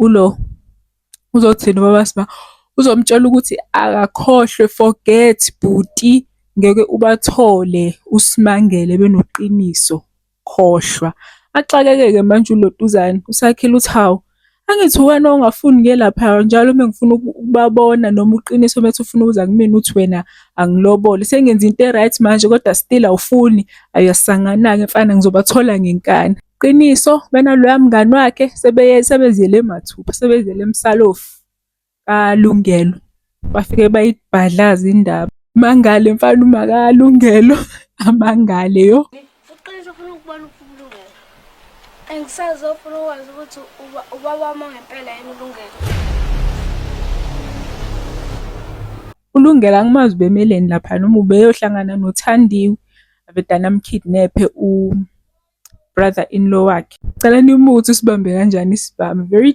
ulo uzothini ubaba Siba, uzomtshela ukuthi akakhohlwe, forget bhuti, ngeke ubathole uSimangele benoqiniso, khohlwa. Axakeke-ke manje uLotuzana, usakhile uthi hawu, angithi wena ongafuni ngiye lapha njalo uma ngifuna ukubabona noma uqiniso uma ufuna ukuza kumina uthi wena angilobole. Sengenza into e-right manje kodwa still awufuni. Ayasangana-ke mfana, ngizobathola ngenkani. Qiniso, benaloya mngani wakhe sebeziyele emathupha, sebeziyele emsalofu kaLungelo. Bafike bayibhadlaza indaba. Mangale mfana uma kaLungelo, amangale yo. Uqiniso ufuna ukubona uLungelo. Angisazi ofuna ukwazi ukuthi ubaba wami ngempela yini uLungelo. uLungelo angimazi bemeleni lapha noma ubeyohlangana noThandiwe avedane amkidnaphe u-brother-in-law wakhe. Cela nimuthi sibambe kanjani isibhamu. Very